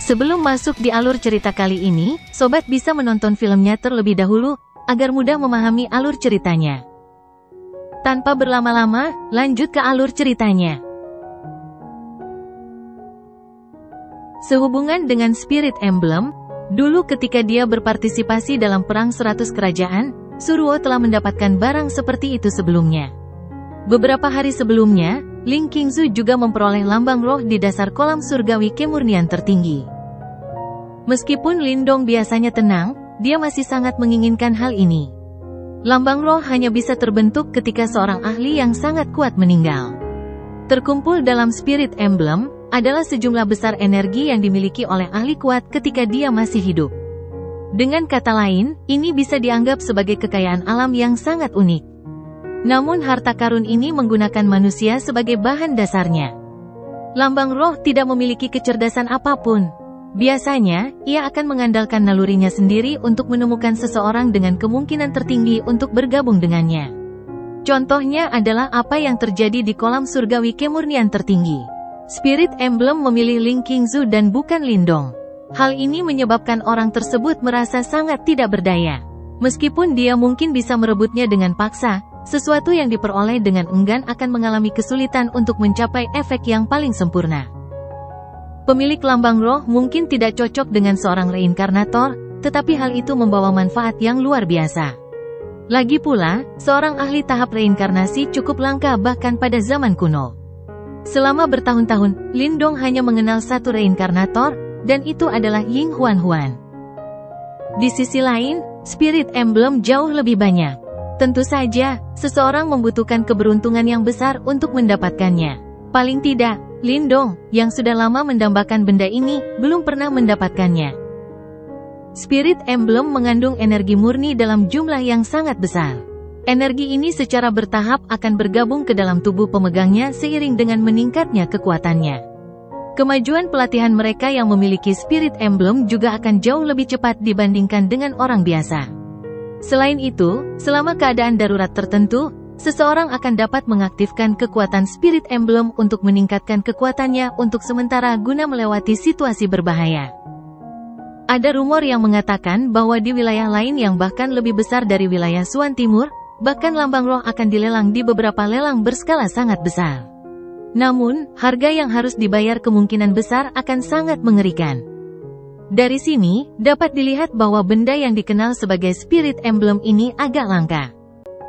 Sebelum masuk di alur cerita kali ini, sobat bisa menonton filmnya terlebih dahulu, agar mudah memahami alur ceritanya. Tanpa berlama-lama, lanjut ke alur ceritanya. Sehubungan dengan Spirit Emblem, dulu ketika dia berpartisipasi dalam Perang 100 Kerajaan, Suruo telah mendapatkan barang seperti itu sebelumnya. Beberapa hari sebelumnya, Ling Qingzu juga memperoleh lambang roh di dasar kolam surgawi kemurnian tertinggi. Meskipun Lindong biasanya tenang, dia masih sangat menginginkan hal ini. Lambang roh hanya bisa terbentuk ketika seorang ahli yang sangat kuat meninggal. Terkumpul dalam Spirit Emblem adalah sejumlah besar energi yang dimiliki oleh ahli kuat ketika dia masih hidup. Dengan kata lain, ini bisa dianggap sebagai kekayaan alam yang sangat unik. Namun harta karun ini menggunakan manusia sebagai bahan dasarnya. Lambang roh tidak memiliki kecerdasan apapun. Biasanya, ia akan mengandalkan nalurinya sendiri untuk menemukan seseorang dengan kemungkinan tertinggi untuk bergabung dengannya. Contohnya adalah apa yang terjadi di kolam surgawi kemurnian tertinggi. Spirit Emblem memilih Ling Qingzu dan bukan Lindong. Hal ini menyebabkan orang tersebut merasa sangat tidak berdaya. Meskipun dia mungkin bisa merebutnya dengan paksa, sesuatu yang diperoleh dengan enggan akan mengalami kesulitan untuk mencapai efek yang paling sempurna. Pemilik lambang roh mungkin tidak cocok dengan seorang reinkarnator, tetapi hal itu membawa manfaat yang luar biasa. Lagi pula, seorang ahli tahap reinkarnasi cukup langka bahkan pada zaman kuno. Selama bertahun-tahun, Lindong hanya mengenal satu reinkarnator, dan itu adalah Ying Huan-Huan. Di sisi lain, Spirit Emblem jauh lebih banyak. Tentu saja, seseorang membutuhkan keberuntungan yang besar untuk mendapatkannya. Paling tidak, Lindong, yang sudah lama mendambakan benda ini, belum pernah mendapatkannya. Spirit Emblem mengandung energi murni dalam jumlah yang sangat besar. Energi ini secara bertahap akan bergabung ke dalam tubuh pemegangnya seiring dengan meningkatnya kekuatannya. Kemajuan pelatihan mereka yang memiliki Spirit Emblem juga akan jauh lebih cepat dibandingkan dengan orang biasa. Selain itu, selama keadaan darurat tertentu, seseorang akan dapat mengaktifkan kekuatan Spirit Emblem untuk meningkatkan kekuatannya untuk sementara guna melewati situasi berbahaya. Ada rumor yang mengatakan bahwa di wilayah lain yang bahkan lebih besar dari wilayah Suan Timur, bahkan lambang roh akan dilelang di beberapa lelang berskala sangat besar. Namun, harga yang harus dibayar kemungkinan besar akan sangat mengerikan. Dari sini, dapat dilihat bahwa benda yang dikenal sebagai Spirit Emblem ini agak langka.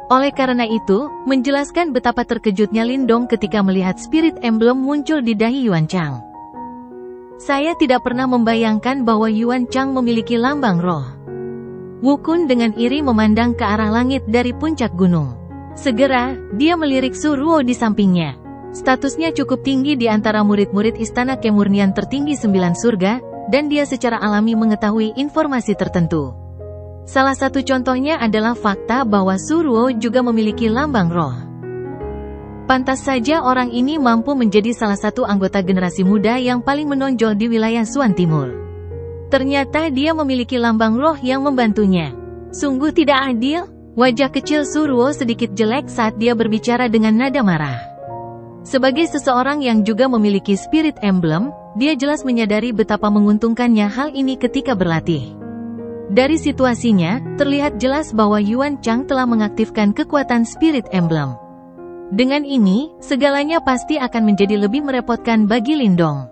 Oleh karena itu, menjelaskan betapa terkejutnya Lindong ketika melihat Spirit Emblem muncul di dahi Yuan Chang. Saya tidak pernah membayangkan bahwa Yuan Chang memiliki lambang roh. Wu Kun dengan iri memandang ke arah langit dari puncak gunung. Segera, dia melirik Suruo di sampingnya. Statusnya cukup tinggi di antara murid-murid Istana Kemurnian Tertinggi 9 Surga, dan dia secara alami mengetahui informasi tertentu. Salah satu contohnya adalah fakta bahwa Suruo juga memiliki lambang roh. Pantas saja orang ini mampu menjadi salah satu anggota generasi muda yang paling menonjol di wilayah Suan Timur. Ternyata dia memiliki lambang roh yang membantunya. Sungguh tidak adil. Wajah kecil Suruo sedikit jelek saat dia berbicara dengan nada marah. Sebagai seseorang yang juga memiliki Spirit Emblem, dia jelas menyadari betapa menguntungkannya hal ini ketika berlatih. Dari situasinya, terlihat jelas bahwa Yuan Chang telah mengaktifkan kekuatan Spirit Emblem. Dengan ini, segalanya pasti akan menjadi lebih merepotkan bagi Lindong.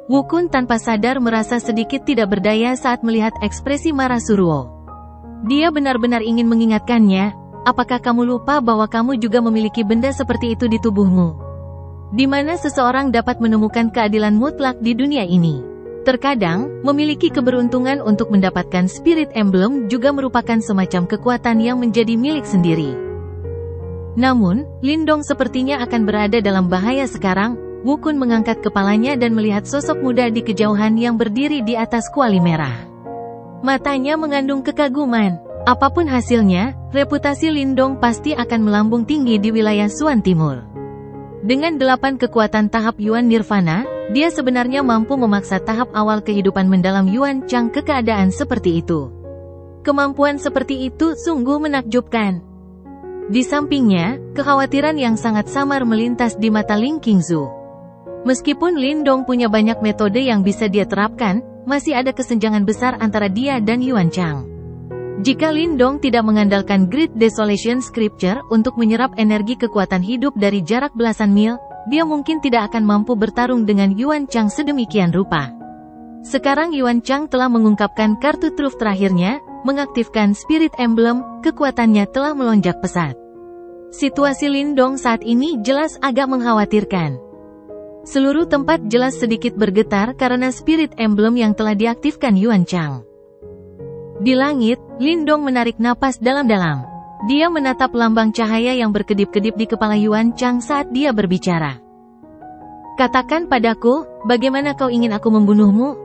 Wu Kun tanpa sadar merasa sedikit tidak berdaya saat melihat ekspresi marah Suruo. Dia benar-benar ingin mengingatkannya, apakah kamu lupa bahwa kamu juga memiliki benda seperti itu di tubuhmu? Di mana seseorang dapat menemukan keadilan mutlak di dunia ini. Terkadang, memiliki keberuntungan untuk mendapatkan Spirit Emblem juga merupakan semacam kekuatan yang menjadi milik sendiri. Namun, Lindong sepertinya akan berada dalam bahaya sekarang. Wu Kun mengangkat kepalanya dan melihat sosok muda di kejauhan yang berdiri di atas kuali merah. Matanya mengandung kekaguman. Apapun hasilnya, reputasi Lindong pasti akan melambung tinggi di wilayah Suan Timur. Dengan 8 kekuatan tahap Yuan Nirvana, dia sebenarnya mampu memaksa tahap awal kehidupan mendalam Yuan Chang ke keadaan seperti itu. Kemampuan seperti itu sungguh menakjubkan. Di sampingnya, kekhawatiran yang sangat samar melintas di mata Ling Qingzu. Meskipun Lin Dong punya banyak metode yang bisa dia terapkan, masih ada kesenjangan besar antara dia dan Yuan Chang. Jika Lin Dong tidak mengandalkan Great Desolation Scripture untuk menyerap energi kekuatan hidup dari jarak belasan mil, dia mungkin tidak akan mampu bertarung dengan Yuan Chang sedemikian rupa. Sekarang Yuan Chang telah mengungkapkan kartu truf terakhirnya, mengaktifkan Spirit Emblem, kekuatannya telah melonjak pesat. Situasi Lin Dong saat ini jelas agak mengkhawatirkan. Seluruh tempat jelas sedikit bergetar karena Spirit Emblem yang telah diaktifkan Yuan Chang. Di langit, Lin Dong menarik napas dalam-dalam. Dia menatap lambang cahaya yang berkedip-kedip di kepala Yuan Chang saat dia berbicara. "Katakan padaku, bagaimana kau ingin aku membunuhmu?"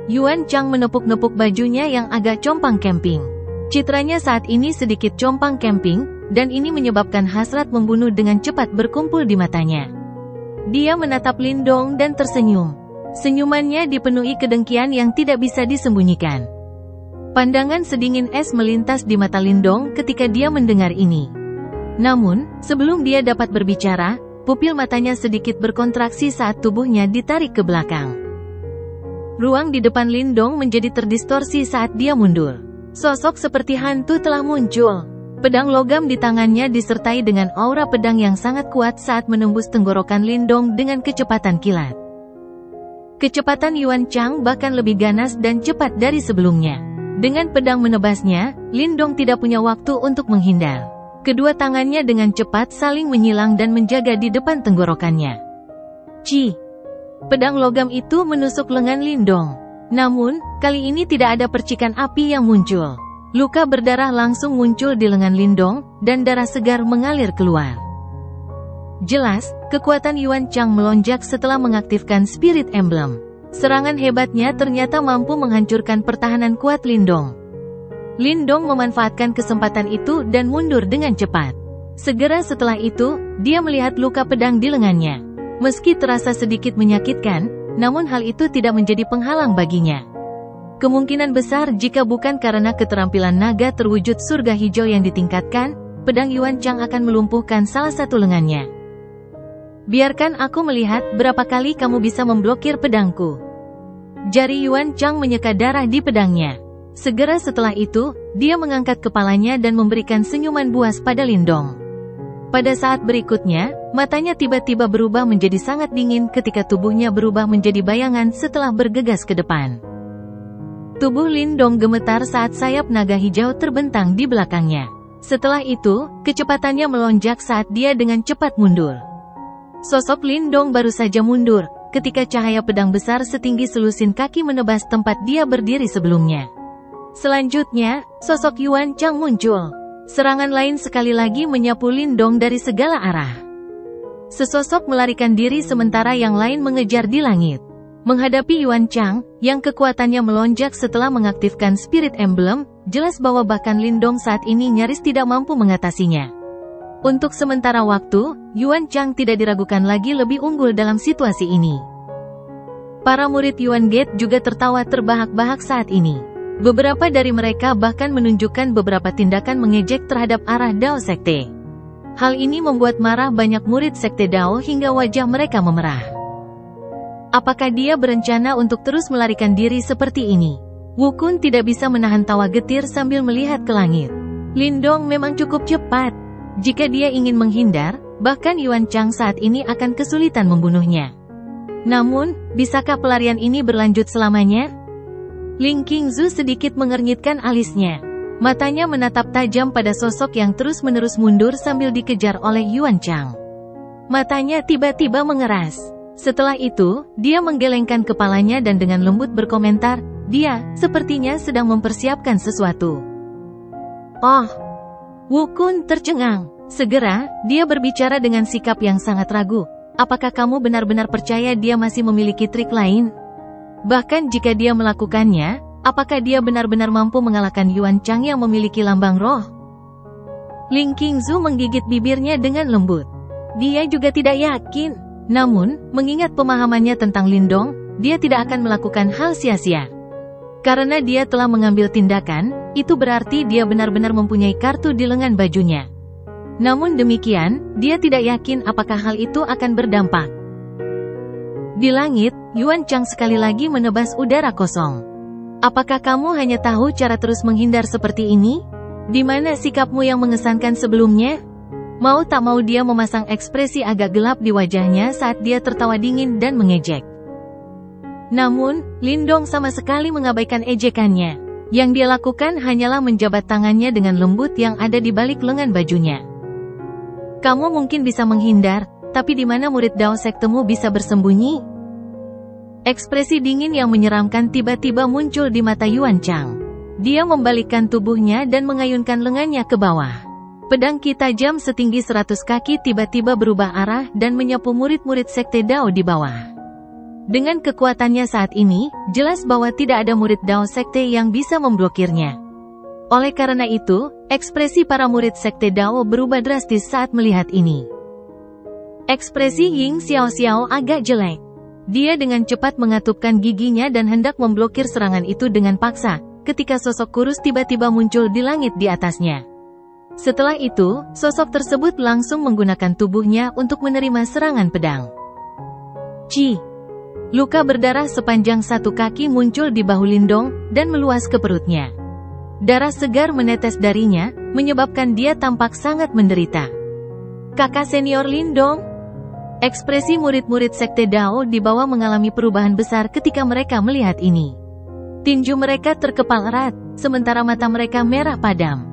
Yuan Chang menepuk-nepuk bajunya yang agak compang camping. Citranya saat ini sedikit compang camping, dan ini menyebabkan hasrat membunuh dengan cepat berkumpul di matanya. Dia menatap Lin Dong dan tersenyum. Senyumannya dipenuhi kedengkian yang tidak bisa disembunyikan. Pandangan sedingin es melintas di mata Lin Dong ketika dia mendengar ini. Namun, sebelum dia dapat berbicara, pupil matanya sedikit berkontraksi saat tubuhnya ditarik ke belakang. Ruang di depan Lin Dong menjadi terdistorsi saat dia mundur. Sosok seperti hantu telah muncul. Pedang logam di tangannya disertai dengan aura pedang yang sangat kuat saat menembus tenggorokan Lin Dong dengan kecepatan kilat. Kecepatan Yuan Chang bahkan lebih ganas dan cepat dari sebelumnya. Dengan pedang menebasnya, Lin Dong tidak punya waktu untuk menghindar. Kedua tangannya dengan cepat saling menyilang dan menjaga di depan tenggorokannya. Ci! Pedang logam itu menusuk lengan Lin Dong. Namun, kali ini tidak ada percikan api yang muncul. Luka berdarah langsung muncul di lengan Lin Dong, dan darah segar mengalir keluar. Jelas, kekuatan Yuan Chang melonjak setelah mengaktifkan Spirit Emblem. Serangan hebatnya ternyata mampu menghancurkan pertahanan kuat Lin Dong. Lin Dong memanfaatkan kesempatan itu dan mundur dengan cepat. Segera setelah itu, dia melihat luka pedang di lengannya. Meski terasa sedikit menyakitkan, namun hal itu tidak menjadi penghalang baginya. Kemungkinan besar jika bukan karena keterampilan naga terwujud surga hijau yang ditingkatkan, pedang Yuan Chang akan melumpuhkan salah satu lengannya. "Biarkan aku melihat berapa kali kamu bisa memblokir pedangku." Jari Yuan Chang menyeka darah di pedangnya. Segera setelah itu, dia mengangkat kepalanya dan memberikan senyuman buas pada Lin Dong. Pada saat berikutnya, matanya tiba-tiba berubah menjadi sangat dingin ketika tubuhnya berubah menjadi bayangan setelah bergegas ke depan. Tubuh Lin Dong gemetar saat sayap naga hijau terbentang di belakangnya. Setelah itu, kecepatannya melonjak saat dia dengan cepat mundur. Sosok Lin Dong baru saja mundur, ketika cahaya pedang besar setinggi selusin kaki menebas tempat dia berdiri sebelumnya. Selanjutnya, sosok Yuan Chang muncul. Serangan lain sekali lagi menyapu Lin Dong dari segala arah. Sesosok melarikan diri sementara yang lain mengejar di langit. Menghadapi Yuan Chang, yang kekuatannya melonjak setelah mengaktifkan Spirit Emblem, jelas bahwa bahkan Lin Dong saat ini nyaris tidak mampu mengatasinya. Untuk sementara waktu, Yuan Chang tidak diragukan lagi lebih unggul dalam situasi ini. Para murid Yuan Gate juga tertawa terbahak-bahak saat ini. Beberapa dari mereka bahkan menunjukkan beberapa tindakan mengejek terhadap arah Dao Sekte. Hal ini membuat marah banyak murid Sekte Dao hingga wajah mereka memerah. Apakah dia berencana untuk terus melarikan diri seperti ini? Wu Kun tidak bisa menahan tawa getir sambil melihat ke langit. Lin Dong memang cukup cepat. Jika dia ingin menghindar, bahkan Yuan Chang saat ini akan kesulitan membunuhnya. Namun, bisakah pelarian ini berlanjut selamanya? Ling Qingzu sedikit mengernyitkan alisnya. Matanya menatap tajam pada sosok yang terus-menerus mundur sambil dikejar oleh Yuan Chang. Matanya tiba-tiba mengeras. Setelah itu, dia menggelengkan kepalanya dan dengan lembut berkomentar, "Dia, sepertinya sedang mempersiapkan sesuatu." "Oh." Wu Kun tercengang. Segera, dia berbicara dengan sikap yang sangat ragu. "Apakah kamu benar-benar percaya dia masih memiliki trik lain? Bahkan jika dia melakukannya, apakah dia benar-benar mampu mengalahkan Yuan Chang yang memiliki lambang roh?" Ling Qingzu menggigit bibirnya dengan lembut. Dia juga tidak yakin. Namun, mengingat pemahamannya tentang Lin Dong, dia tidak akan melakukan hal sia-sia. Karena dia telah mengambil tindakan, itu berarti dia benar-benar mempunyai kartu di lengan bajunya. Namun demikian, dia tidak yakin apakah hal itu akan berdampak. Di langit, Yuan Chang sekali lagi menebas udara kosong. Apakah kamu hanya tahu cara terus menghindar seperti ini? Di mana sikapmu yang mengesankan sebelumnya? Mau tak mau dia memasang ekspresi agak gelap di wajahnya saat dia tertawa dingin dan mengejek. Namun, Lindong sama sekali mengabaikan ejekannya. Yang dia lakukan hanyalah menjabat tangannya dengan lembut yang ada di balik lengan bajunya. Kamu mungkin bisa menghindar, tapi di mana murid Dao sektemu bisa bersembunyi? Ekspresi dingin yang menyeramkan tiba-tiba muncul di mata Yuan Chang. Dia membalikkan tubuhnya dan mengayunkan lengannya ke bawah. Pedang Ki tajam setinggi 100 kaki tiba-tiba berubah arah dan menyapu murid-murid sekte Dao di bawah. Dengan kekuatannya saat ini, jelas bahwa tidak ada murid Dao sekte yang bisa memblokirnya. Oleh karena itu, ekspresi para murid sekte Dao berubah drastis saat melihat ini. Ekspresi Ying Xiao agak jelek. Dia dengan cepat mengatupkan giginya dan hendak memblokir serangan itu dengan paksa, ketika sosok kurus tiba-tiba muncul di langit di atasnya. Setelah itu, sosok tersebut langsung menggunakan tubuhnya untuk menerima serangan pedang. Ci! Luka berdarah sepanjang 1 kaki muncul di bahu Lindong, dan meluas ke perutnya. Darah segar menetes darinya, menyebabkan dia tampak sangat menderita. Kakak senior Lindong? Ekspresi murid-murid sekte Dao di bawah mengalami perubahan besar ketika mereka melihat ini. Tinju mereka terkepal erat, sementara mata mereka merah padam.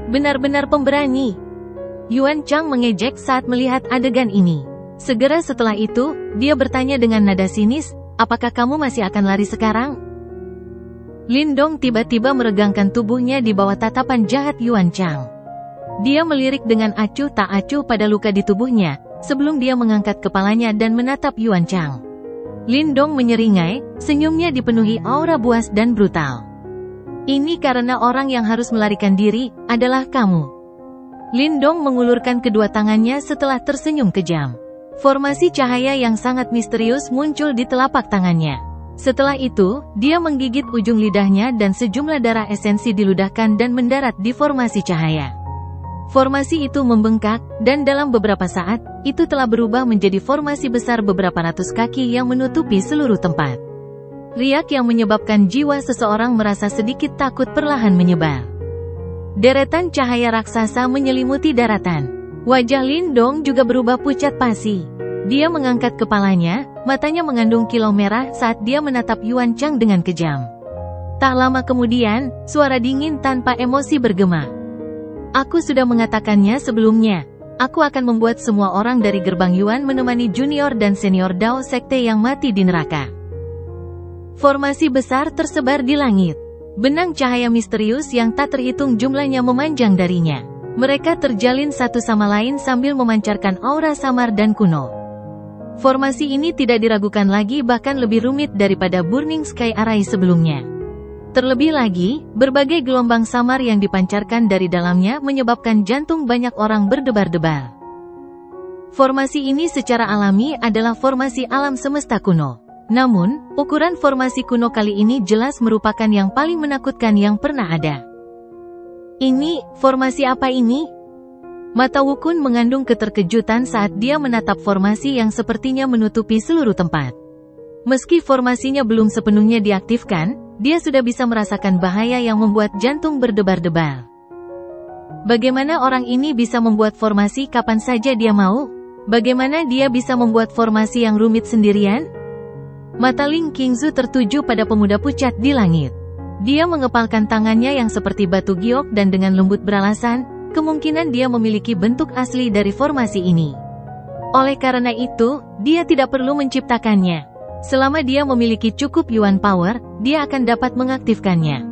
Benar-benar pemberani. Yuan Chang mengejek saat melihat adegan ini. Segera setelah itu, dia bertanya dengan nada sinis, apakah kamu masih akan lari sekarang? Lindong tiba-tiba meregangkan tubuhnya di bawah tatapan jahat Yuan Chang. Dia melirik dengan acuh tak acuh pada luka di tubuhnya, sebelum dia mengangkat kepalanya dan menatap Yuan Chang. Lindong menyeringai, senyumnya dipenuhi aura buas dan brutal. Ini karena orang yang harus melarikan diri, adalah kamu. Lindong mengulurkan kedua tangannya setelah tersenyum kejam. Formasi cahaya yang sangat misterius muncul di telapak tangannya. Setelah itu, dia menggigit ujung lidahnya dan sejumlah darah esensi diludahkan dan mendarat di formasi cahaya. Formasi itu membengkak, dan dalam beberapa saat, itu telah berubah menjadi formasi besar beberapa ratus kaki yang menutupi seluruh tempat. Riak yang menyebabkan jiwa seseorang merasa sedikit takut perlahan menyebar. Deretan cahaya raksasa menyelimuti daratan. Wajah Lindong juga berubah pucat pasi. Dia mengangkat kepalanya, matanya mengandung kilau merah saat dia menatap Yuan Chang dengan kejam. Tak lama kemudian, suara dingin tanpa emosi bergema. Aku sudah mengatakannya sebelumnya. Aku akan membuat semua orang dari gerbang Yuan menemani junior dan senior Dao sekte yang mati di neraka. Formasi besar tersebar di langit. Benang cahaya misterius yang tak terhitung jumlahnya memanjang darinya. Mereka terjalin satu sama lain sambil memancarkan aura samar dan kuno. Formasi ini tidak diragukan lagi, bahkan lebih rumit daripada Burning Sky Array sebelumnya. Terlebih lagi, berbagai gelombang samar yang dipancarkan dari dalamnya menyebabkan jantung banyak orang berdebar-debar. Formasi ini secara alami adalah formasi alam semesta kuno. Namun, ukuran formasi kuno kali ini jelas merupakan yang paling menakutkan yang pernah ada. Ini, formasi apa ini? Mata Wukun mengandung keterkejutan saat dia menatap formasi yang sepertinya menutupi seluruh tempat. Meski formasinya belum sepenuhnya diaktifkan, dia sudah bisa merasakan bahaya yang membuat jantung berdebar-debar. Bagaimana orang ini bisa membuat formasi kapan saja dia mau? Bagaimana dia bisa membuat formasi yang rumit sendirian? Mata Ling Qingzu tertuju pada pemuda pucat di langit. Dia mengepalkan tangannya yang seperti batu giok dan dengan lembut beralasan, kemungkinan dia memiliki bentuk asli dari formasi ini. Oleh karena itu, dia tidak perlu menciptakannya. Selama dia memiliki cukup Yuan Power, dia akan dapat mengaktifkannya.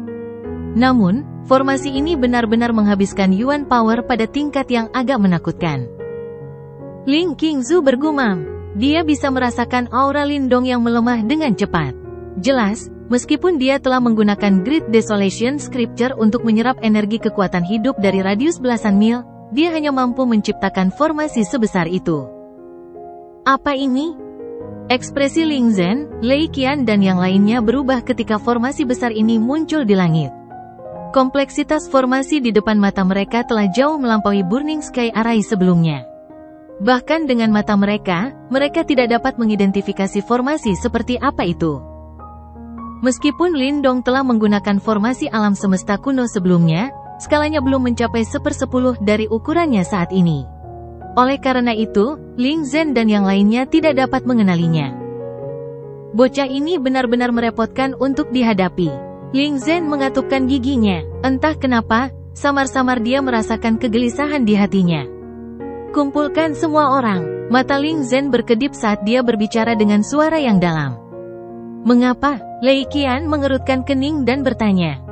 Namun, formasi ini benar-benar menghabiskan Yuan Power pada tingkat yang agak menakutkan. Ling Qingzu bergumam. Dia bisa merasakan aura Lindong yang melemah dengan cepat. Jelas, meskipun dia telah menggunakan Great Desolation Scripture untuk menyerap energi kekuatan hidup dari radius belasan mil, dia hanya mampu menciptakan formasi sebesar itu. Apa ini? Ekspresi Ling Zhen, Lei Qian dan yang lainnya berubah ketika formasi besar ini muncul di langit. Kompleksitas formasi di depan mata mereka telah jauh melampaui Burning Sky Array sebelumnya. Bahkan dengan mata mereka, mereka tidak dapat mengidentifikasi formasi seperti apa itu. Meskipun Lindong telah menggunakan formasi alam semesta kuno sebelumnya, skalanya belum mencapai 1/10 dari ukurannya saat ini. Oleh karena itu, Ling Zhen dan yang lainnya tidak dapat mengenalinya. Bocah ini benar-benar merepotkan untuk dihadapi. Ling Zhen mengatupkan giginya. Entah kenapa, samar-samar dia merasakan kegelisahan di hatinya. Kumpulkan semua orang. Mata Ling Zhen berkedip saat dia berbicara dengan suara yang dalam. Mengapa? Lei Qian mengerutkan kening dan bertanya.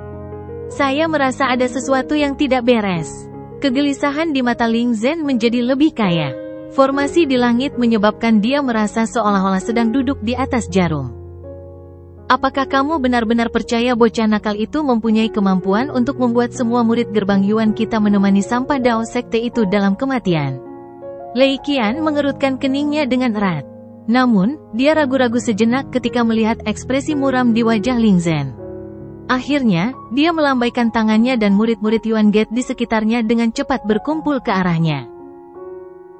Saya merasa ada sesuatu yang tidak beres. Kegelisahan di mata Ling Zhen menjadi lebih kaya. Formasi di langit menyebabkan dia merasa seolah-olah sedang duduk di atas jarum. Apakah kamu benar-benar percaya bocah nakal itu mempunyai kemampuan untuk membuat semua murid gerbang Yuan kita menemani sampah Dao Sekte itu dalam kematian? Lei Qian mengerutkan keningnya dengan erat. Namun, dia ragu-ragu sejenak ketika melihat ekspresi muram di wajah Ling Zhen. Akhirnya, dia melambaikan tangannya dan murid-murid Yuan Gate di sekitarnya dengan cepat berkumpul ke arahnya.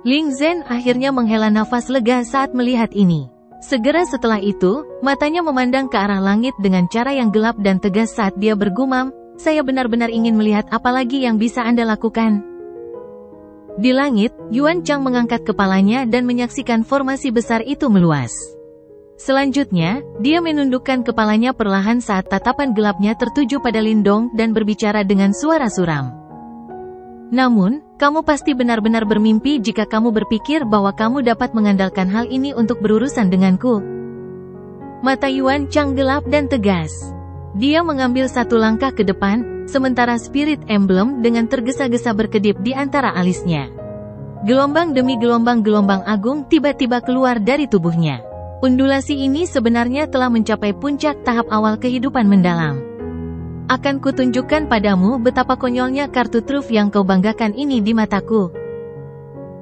Ling Zhen akhirnya menghela nafas lega saat melihat ini. Segera setelah itu, matanya memandang ke arah langit dengan cara yang gelap dan tegas saat dia bergumam, saya benar-benar ingin melihat apa lagi yang bisa Anda lakukan. Di langit, Yuan Chang mengangkat kepalanya dan menyaksikan formasi besar itu meluas. Selanjutnya, dia menundukkan kepalanya perlahan saat tatapan gelapnya tertuju pada Lindong dan berbicara dengan suara suram. Namun, kamu pasti benar-benar bermimpi jika kamu berpikir bahwa kamu dapat mengandalkan hal ini untuk berurusan denganku. Mata Yuan Chang gelap dan tegas. Dia mengambil satu langkah ke depan, sementara Spirit Emblem dengan tergesa-gesa berkedip di antara alisnya. Gelombang demi gelombang agung tiba-tiba keluar dari tubuhnya. Undulasi ini sebenarnya telah mencapai puncak tahap awal kehidupan mendalam. Akan kutunjukkan padamu betapa konyolnya kartu truf yang kau banggakan ini di mataku.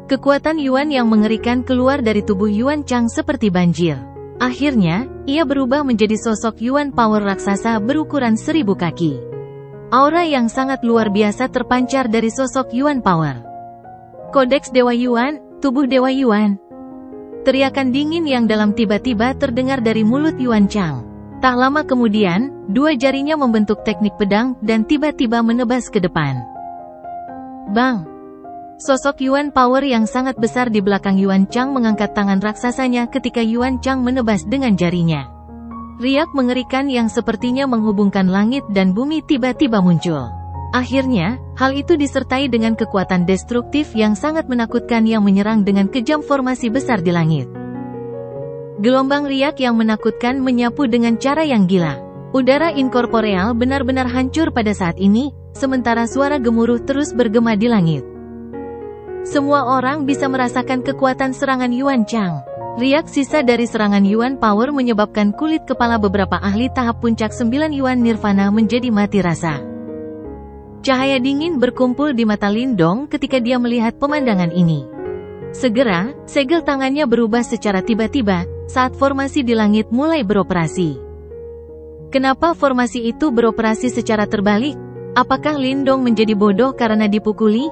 Kekuatan Yuan yang mengerikan keluar dari tubuh Yuan Chang seperti banjir. Akhirnya, ia berubah menjadi sosok Yuan Power raksasa berukuran 1000 kaki. Aura yang sangat luar biasa terpancar dari sosok Yuan Power. Kodeks Dewa Yuan, tubuh Dewa Yuan. Teriakan dingin yang dalam tiba-tiba terdengar dari mulut Yuan Chang. Tak lama kemudian, dua jarinya membentuk teknik pedang dan tiba-tiba menebas ke depan. Bang! Sosok Yuan Power yang sangat besar di belakang Yuan Chang mengangkat tangan raksasanya ketika Yuan Chang menebas dengan jarinya. Riak mengerikan yang sepertinya menghubungkan langit dan bumi tiba-tiba muncul. Akhirnya, hal itu disertai dengan kekuatan destruktif yang sangat menakutkan yang menyerang dengan kejam formasi besar di langit. Gelombang riak yang menakutkan menyapu dengan cara yang gila. Udara inkorporeal benar-benar hancur pada saat ini, sementara suara gemuruh terus bergema di langit. Semua orang bisa merasakan kekuatan serangan Yuan Chang. Riak sisa dari serangan Yuan Power menyebabkan kulit kepala beberapa ahli tahap puncak 9 Yuan Nirvana menjadi mati rasa. Cahaya dingin berkumpul di mata Lindong ketika dia melihat pemandangan ini. Segera, segel tangannya berubah secara tiba-tiba, saat formasi di langit mulai beroperasi. Kenapa formasi itu beroperasi secara terbalik? Apakah Lindong menjadi bodoh karena dipukuli?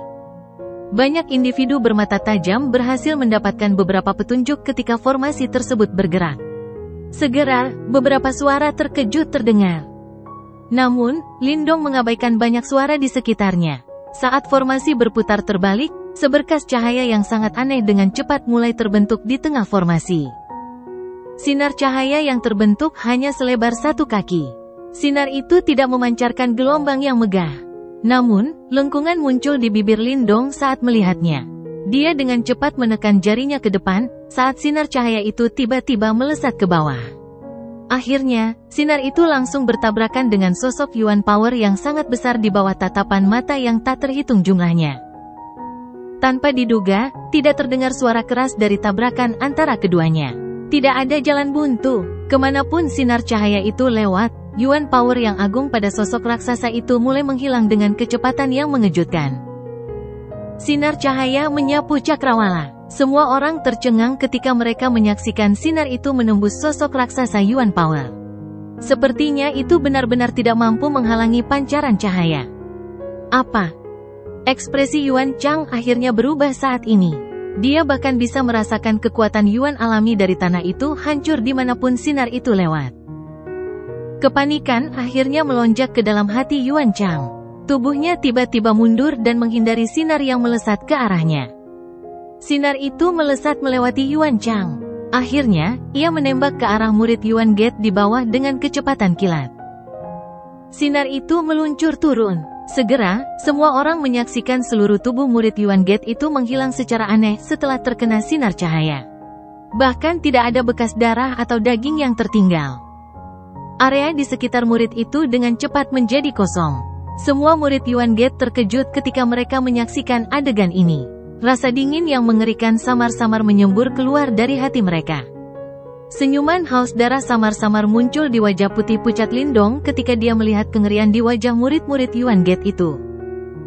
Banyak individu bermata tajam berhasil mendapatkan beberapa petunjuk ketika formasi tersebut bergerak. Segera, beberapa suara terkejut terdengar. Namun, Lindong mengabaikan banyak suara di sekitarnya. Saat formasi berputar terbalik, seberkas cahaya yang sangat aneh dengan cepat mulai terbentuk di tengah formasi. Sinar cahaya yang terbentuk hanya selebar 1 kaki. Sinar itu tidak memancarkan gelombang yang megah. Namun, lengkungan muncul di bibir Lindong saat melihatnya. Dia dengan cepat menekan jarinya ke depan, saat sinar cahaya itu tiba-tiba melesat ke bawah. Akhirnya, sinar itu langsung bertabrakan dengan sosok Yuan Power yang sangat besar di bawah tatapan mata yang tak terhitung jumlahnya. Tanpa diduga, tidak terdengar suara keras dari tabrakan antara keduanya. Tidak ada jalan buntu. Kemanapun sinar cahaya itu lewat, Yuan Power yang agung pada sosok raksasa itu mulai menghilang dengan kecepatan yang mengejutkan. Sinar cahaya menyapu cakrawala. Semua orang tercengang ketika mereka menyaksikan sinar itu menembus sosok raksasa Yuan Power. Sepertinya itu benar-benar tidak mampu menghalangi pancaran cahaya. Apa? Ekspresi Yuan Chang akhirnya berubah saat ini. Dia bahkan bisa merasakan kekuatan Yuan alami dari tanah itu hancur dimanapun sinar itu lewat. Kepanikan akhirnya melonjak ke dalam hati Yuan Chang. Tubuhnya tiba-tiba mundur dan menghindari sinar yang melesat ke arahnya. Sinar itu melesat melewati Yuan Chang. Akhirnya, ia menembak ke arah murid Yuan Gate di bawah dengan kecepatan kilat. Sinar itu meluncur turun. Segera, semua orang menyaksikan seluruh tubuh murid Yuan Gate itu menghilang secara aneh setelah terkena sinar cahaya. Bahkan tidak ada bekas darah atau daging yang tertinggal. Area di sekitar murid itu dengan cepat menjadi kosong. Semua murid Yuan Gate terkejut ketika mereka menyaksikan adegan ini. Rasa dingin yang mengerikan samar-samar menyembur keluar dari hati mereka. Senyuman haus darah samar-samar muncul di wajah putih pucat Lindong ketika dia melihat kengerian di wajah murid-murid Yuan Gate itu.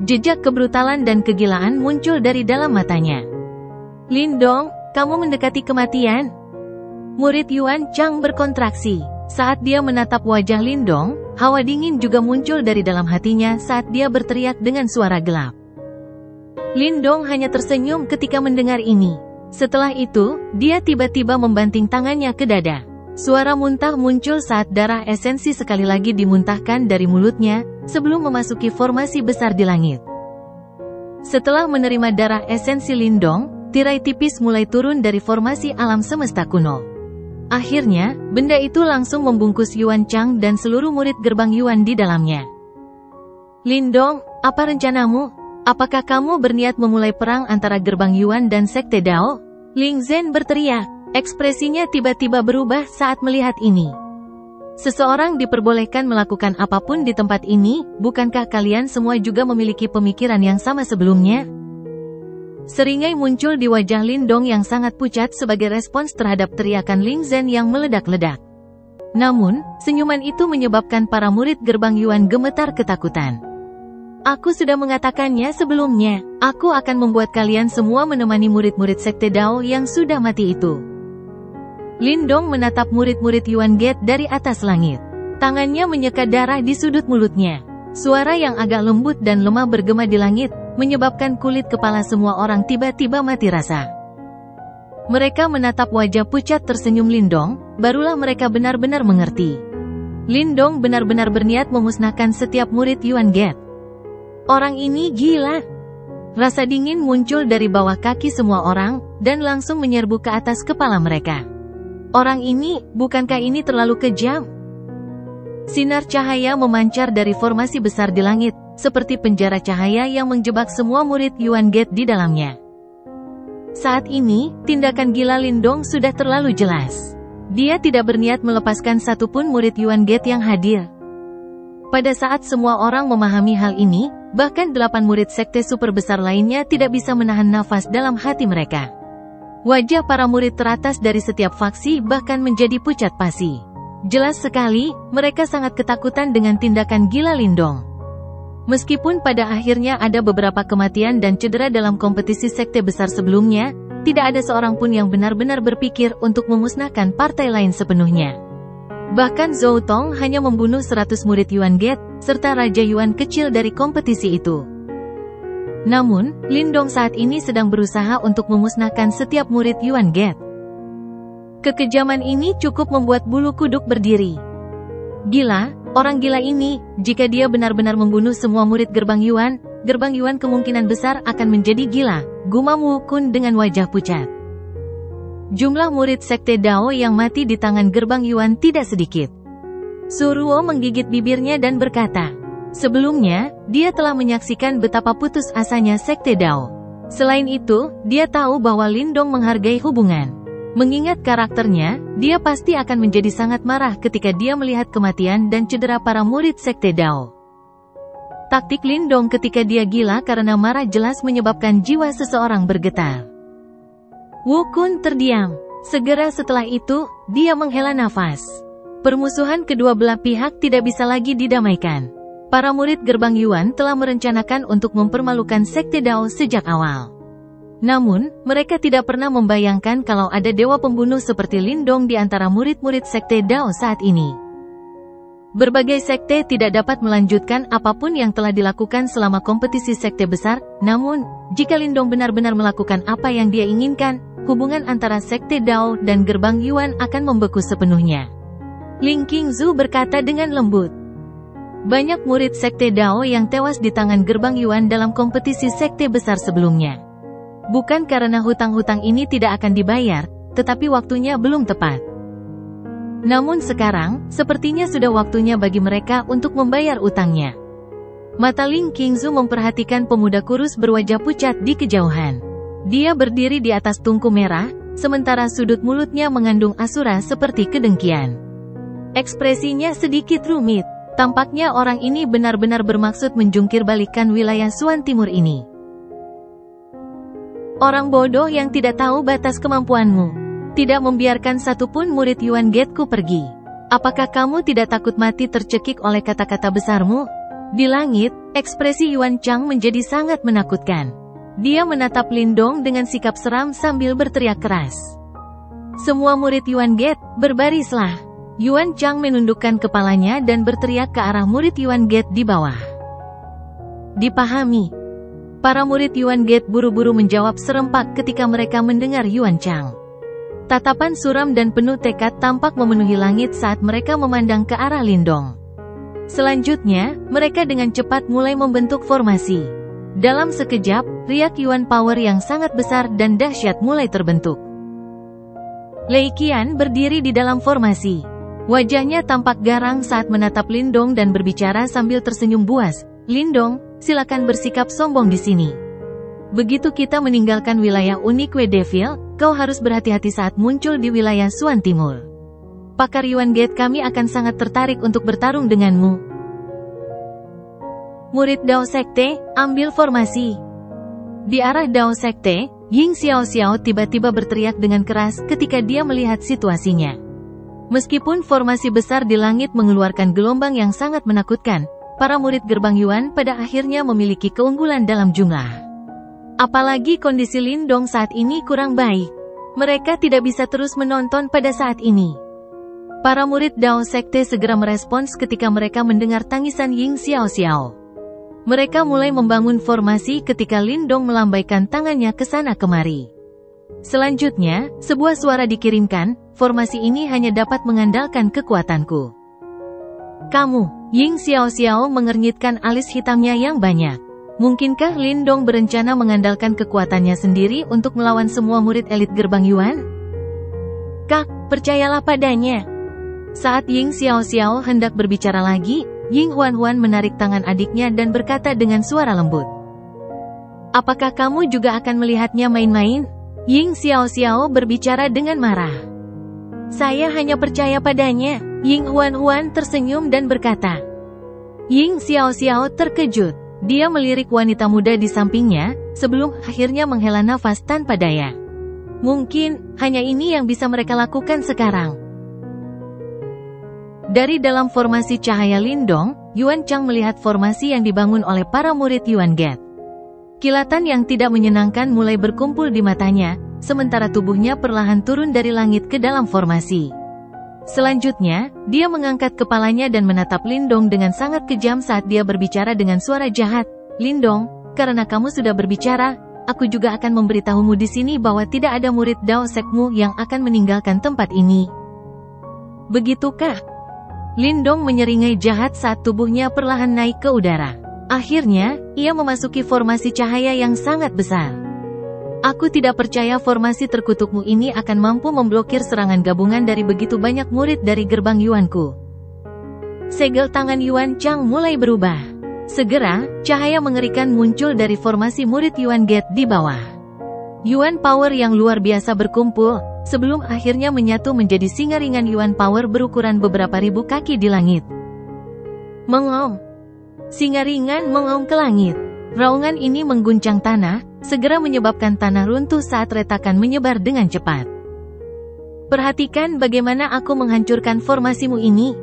Jejak kebrutalan dan kegilaan muncul dari dalam matanya. "Lindong, kamu mendekati kematian?" Murid Yuan Chang berkontraksi. Saat dia menatap wajah Lindong, hawa dingin juga muncul dari dalam hatinya saat dia berteriak dengan suara gelap. Lindong hanya tersenyum ketika mendengar ini. Setelah itu, dia tiba-tiba membanting tangannya ke dada. Suara muntah muncul saat darah esensi sekali lagi dimuntahkan dari mulutnya, sebelum memasuki formasi besar di langit. Setelah menerima darah esensi Lindong, tirai tipis mulai turun dari formasi alam semesta kuno. Akhirnya, benda itu langsung membungkus Yuan Chang dan seluruh murid gerbang Yuan di dalamnya. "Lindong, apa rencanamu? Apakah kamu berniat memulai perang antara gerbang Yuan dan Sekte Dao?" Ling Zhen berteriak. Ekspresinya tiba-tiba berubah saat melihat ini. "Seseorang diperbolehkan melakukan apapun di tempat ini, bukankah kalian semua juga memiliki pemikiran yang sama sebelumnya?" Seringai muncul di wajah Lindong yang sangat pucat sebagai respons terhadap teriakan Ling Zhen yang meledak-ledak. Namun, senyuman itu menyebabkan para murid gerbang Yuan gemetar ketakutan. "Aku sudah mengatakannya sebelumnya, aku akan membuat kalian semua menemani murid-murid Sekte Dao yang sudah mati itu." Lindong menatap murid-murid Yuan Gate dari atas langit. Tangannya menyeka darah di sudut mulutnya. Suara yang agak lembut dan lemah bergema di langit, menyebabkan kulit kepala semua orang tiba-tiba mati rasa. Mereka menatap wajah pucat tersenyum Lindong, barulah mereka benar-benar mengerti. Lindong benar-benar berniat memusnahkan setiap murid Yuan Gate. Orang ini gila. Rasa dingin muncul dari bawah kaki semua orang, dan langsung menyerbu ke atas kepala mereka. Orang ini, bukankah ini terlalu kejam? Sinar cahaya memancar dari formasi besar di langit, seperti penjara cahaya yang menjebak semua murid Yuan Gate di dalamnya. Saat ini, tindakan gila Lindong sudah terlalu jelas. Dia tidak berniat melepaskan satupun murid Yuan Gate yang hadir. Pada saat semua orang memahami hal ini, bahkan 8 murid sekte super besar lainnya tidak bisa menahan nafas dalam hati mereka. Wajah para murid teratas dari setiap faksi bahkan menjadi pucat pasi. Jelas sekali, mereka sangat ketakutan dengan tindakan gila Lindong. Meskipun pada akhirnya ada beberapa kematian dan cedera dalam kompetisi sekte besar sebelumnya, tidak ada seorang pun yang benar-benar berpikir untuk memusnahkan partai lain sepenuhnya. Bahkan Zhou Tong hanya membunuh 100 murid Yuan Gate, serta Raja Yuan kecil dari kompetisi itu. Namun, Lindong saat ini sedang berusaha untuk memusnahkan setiap murid Yuan Gate. Kekejaman ini cukup membuat bulu kuduk berdiri. Gila, orang gila ini, jika dia benar-benar membunuh semua murid gerbang Yuan kemungkinan besar akan menjadi gila, gumam Wu Kun dengan wajah pucat. Jumlah murid Sekte Dao yang mati di tangan gerbang Yuan tidak sedikit. Suruo menggigit bibirnya dan berkata, sebelumnya, dia telah menyaksikan betapa putus asanya Sekte Dao. Selain itu, dia tahu bahwa Lindong menghargai hubungan. Mengingat karakternya, dia pasti akan menjadi sangat marah ketika dia melihat kematian dan cedera para murid Sekte Dao. Taktik Lindong ketika dia gila karena marah jelas menyebabkan jiwa seseorang bergetar. Wu Kun terdiam. Segera setelah itu, dia menghela nafas. Permusuhan kedua belah pihak tidak bisa lagi didamaikan. Para murid gerbang Yuan telah merencanakan untuk mempermalukan Sekte Dao sejak awal. Namun, mereka tidak pernah membayangkan kalau ada dewa pembunuh seperti Lindong di antara murid-murid Sekte Dao saat ini. Berbagai sekte tidak dapat melanjutkan apapun yang telah dilakukan selama kompetisi sekte besar, namun, jika Lindong benar-benar melakukan apa yang dia inginkan, hubungan antara sekte Dao dan gerbang Yuan akan membeku sepenuhnya. Ling Qingzu berkata dengan lembut. Banyak murid sekte Dao yang tewas di tangan gerbang Yuan dalam kompetisi sekte besar sebelumnya. Bukan karena hutang-hutang ini tidak akan dibayar, tetapi waktunya belum tepat. Namun sekarang, sepertinya sudah waktunya bagi mereka untuk membayar utangnya. Mata Ling Qingzu memperhatikan pemuda kurus berwajah pucat di kejauhan. Dia berdiri di atas tungku merah, sementara sudut mulutnya mengandung asura seperti kedengkian. Ekspresinya sedikit rumit. Tampaknya orang ini benar-benar bermaksud menjungkir balikan wilayah Suan Timur ini. Orang bodoh yang tidak tahu batas kemampuanmu. Tidak membiarkan satupun murid Yuan Gate-ku pergi. Apakah kamu tidak takut mati tercekik oleh kata-kata besarmu? Di langit, ekspresi Yuan Chang menjadi sangat menakutkan. Dia menatap Lindong dengan sikap seram sambil berteriak keras. Semua murid Yuan Gate, berbarislah. Yuan Chang menundukkan kepalanya dan berteriak ke arah murid Yuan Gate di bawah. Dipahami. Para murid Yuan Gate buru-buru menjawab serempak ketika mereka mendengar Yuan Chang. Tatapan suram dan penuh tekad tampak memenuhi langit saat mereka memandang ke arah Lindong. Selanjutnya, mereka dengan cepat mulai membentuk formasi. Dalam sekejap, riak Yuan Power yang sangat besar dan dahsyat mulai terbentuk. Lei Qian berdiri di dalam formasi. Wajahnya tampak garang saat menatap Lindong dan berbicara sambil tersenyum buas. Lindong, silakan bersikap sombong di sini. Begitu kita meninggalkan wilayah Unique Devil, kau harus berhati-hati saat muncul di wilayah Suan Timur. Pakar Yuan Gate kami akan sangat tertarik untuk bertarung denganmu. Murid Dao Sekte, ambil formasi. Di arah Dao Sekte, Ying Xiao tiba-tiba berteriak dengan keras ketika dia melihat situasinya. Meskipun formasi besar di langit mengeluarkan gelombang yang sangat menakutkan, para murid gerbang Yuan pada akhirnya memiliki keunggulan dalam jumlah. Apalagi kondisi Lindong saat ini kurang baik. Mereka tidak bisa terus menonton pada saat ini. Para murid Dao Sekte segera merespons ketika mereka mendengar tangisan Ying Xiao. Mereka mulai membangun formasi ketika Lindong melambaikan tangannya ke sana kemari. Selanjutnya, sebuah suara dikirimkan, formasi ini hanya dapat mengandalkan kekuatanku. Kamu, Ying Xiao mengernyitkan alis hitamnya yang banyak. Mungkinkah Lindong berencana mengandalkan kekuatannya sendiri untuk melawan semua murid elit gerbang Yuan? Kak, percayalah padanya. Saat Ying Xiao hendak berbicara lagi, Ying Huan menarik tangan adiknya dan berkata dengan suara lembut. Apakah kamu juga akan melihatnya main-main? Ying Xiao berbicara dengan marah. Saya hanya percaya padanya. Ying Huan tersenyum dan berkata. Ying Xiao terkejut. Dia melirik wanita muda di sampingnya, sebelum akhirnya menghela nafas tanpa daya. Mungkin, hanya ini yang bisa mereka lakukan sekarang. Dari dalam formasi cahaya Lindong, Yuan Chang melihat formasi yang dibangun oleh para murid Yuan Gate. Kilatan yang tidak menyenangkan mulai berkumpul di matanya, sementara tubuhnya perlahan turun dari langit ke dalam formasi. Selanjutnya, dia mengangkat kepalanya dan menatap Lindong dengan sangat kejam saat dia berbicara dengan suara jahat. Lindong, karena kamu sudah berbicara, aku juga akan memberitahumu di sini bahwa tidak ada murid Dao Sekmu yang akan meninggalkan tempat ini. Begitukah? Lindong menyeringai jahat saat tubuhnya perlahan naik ke udara. Akhirnya, ia memasuki formasi cahaya yang sangat besar. Aku tidak percaya formasi terkutukmu ini akan mampu memblokir serangan gabungan dari begitu banyak murid dari gerbang Yuanku. Segel tangan Yuan Chang mulai berubah. Segera, cahaya mengerikan muncul dari formasi murid Yuan Gate di bawah. Yuan Power yang luar biasa berkumpul, sebelum akhirnya menyatu menjadi singa ringan Yuan Power berukuran beberapa ribu kaki di langit. Mengom. Singa ringan mengom ke langit. Raungan ini mengguncang tanah, segera menyebabkan tanah runtuh saat retakan menyebar dengan cepat. Perhatikan bagaimana aku menghancurkan formasimu ini.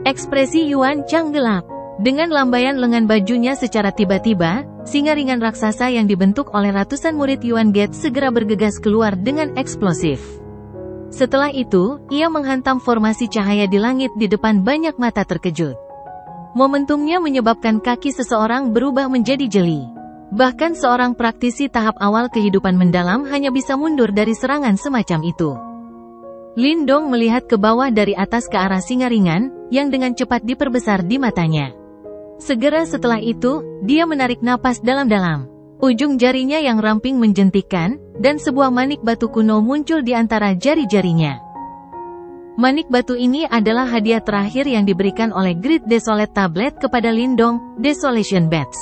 Ekspresi Yuan Chang gelap. Dengan lambaian lengan bajunya secara tiba-tiba, singa ringan raksasa yang dibentuk oleh ratusan murid Yuan Gate segera bergegas keluar dengan eksplosif. Setelah itu, ia menghantam formasi cahaya di langit di depan banyak mata terkejut. Momentumnya menyebabkan kaki seseorang berubah menjadi jeli. Bahkan seorang praktisi tahap awal kehidupan mendalam hanya bisa mundur dari serangan semacam itu. Lindong melihat ke bawah dari atas ke arah singa ringan, yang dengan cepat diperbesar di matanya. Segera setelah itu, dia menarik napas dalam-dalam. Ujung jarinya yang ramping menjentikkan, dan sebuah manik batu kuno muncul di antara jari-jarinya. Manik batu ini adalah hadiah terakhir yang diberikan oleh Great Desolate Tablet kepada Lindong, Desolation Bats.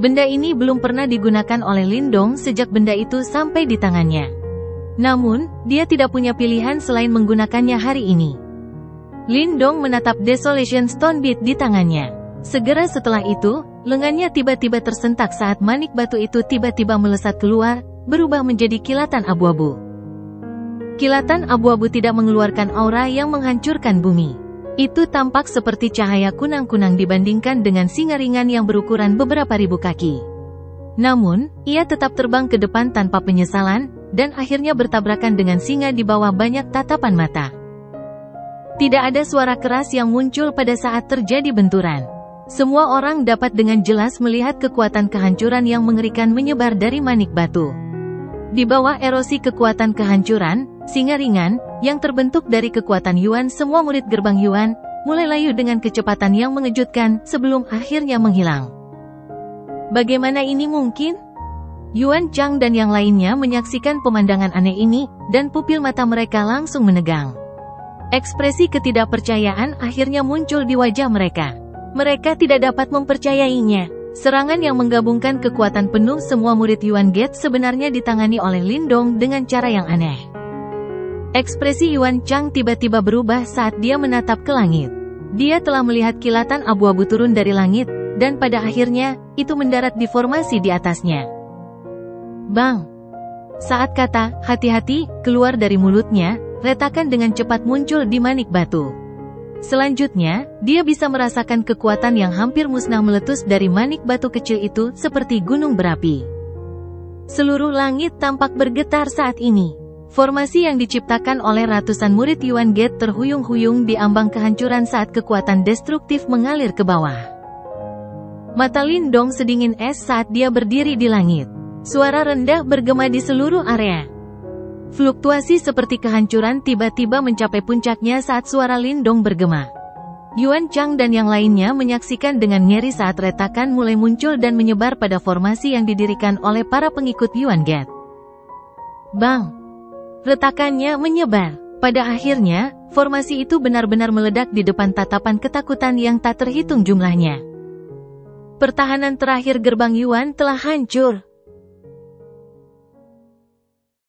Benda ini belum pernah digunakan oleh Lindong sejak benda itu sampai di tangannya. Namun, dia tidak punya pilihan selain menggunakannya hari ini. Lindong menatap Desolation Stone Bead di tangannya. Segera setelah itu, lengannya tiba-tiba tersentak saat manik batu itu tiba-tiba melesat keluar, berubah menjadi kilatan abu-abu. Kilatan abu-abu tidak mengeluarkan aura yang menghancurkan bumi. Itu tampak seperti cahaya kunang-kunang dibandingkan dengan singa ringan yang berukuran beberapa ribu kaki. Namun, ia tetap terbang ke depan tanpa penyesalan, dan akhirnya bertabrakan dengan singa di bawah banyak tatapan mata. Tidak ada suara keras yang muncul pada saat terjadi benturan. Semua orang dapat dengan jelas melihat kekuatan kehancuran yang mengerikan menyebar dari manik batu. Di bawah erosi kekuatan kehancuran, singa ringan, yang terbentuk dari kekuatan Yuan, semua murid gerbang Yuan, mulai layu dengan kecepatan yang mengejutkan, sebelum akhirnya menghilang. Bagaimana ini mungkin? Yuan Chang dan yang lainnya menyaksikan pemandangan aneh ini, dan pupil mata mereka langsung menegang. Ekspresi ketidakpercayaan akhirnya muncul di wajah mereka. Mereka tidak dapat mempercayainya. Serangan yang menggabungkan kekuatan penuh semua murid Yuan Gate sebenarnya ditangani oleh Lindong dengan cara yang aneh. Ekspresi Yuan Chang tiba-tiba berubah saat dia menatap ke langit. Dia telah melihat kilatan abu-abu turun dari langit, dan pada akhirnya, itu mendarat di formasi di atasnya. Bang! Saat kata, hati-hati, keluar dari mulutnya, retakan dengan cepat muncul di manik batu. Selanjutnya, dia bisa merasakan kekuatan yang hampir musnah meletus dari manik batu kecil itu seperti gunung berapi. Seluruh langit tampak bergetar saat ini. Formasi yang diciptakan oleh ratusan murid Yuan Gate terhuyung-huyung di ambang kehancuran saat kekuatan destruktif mengalir ke bawah. Mata Lindong sedingin es saat dia berdiri di langit. Suara rendah bergema di seluruh area. Fluktuasi seperti kehancuran tiba-tiba mencapai puncaknya saat suara Lindong bergema. Yuan Chang dan yang lainnya menyaksikan dengan ngeri saat retakan mulai muncul dan menyebar pada formasi yang didirikan oleh para pengikut Yuan Gate. Bang! Retakannya menyebar. Pada akhirnya, formasi itu benar-benar meledak di depan tatapan ketakutan yang tak terhitung jumlahnya. Pertahanan terakhir gerbang Yuan telah hancur.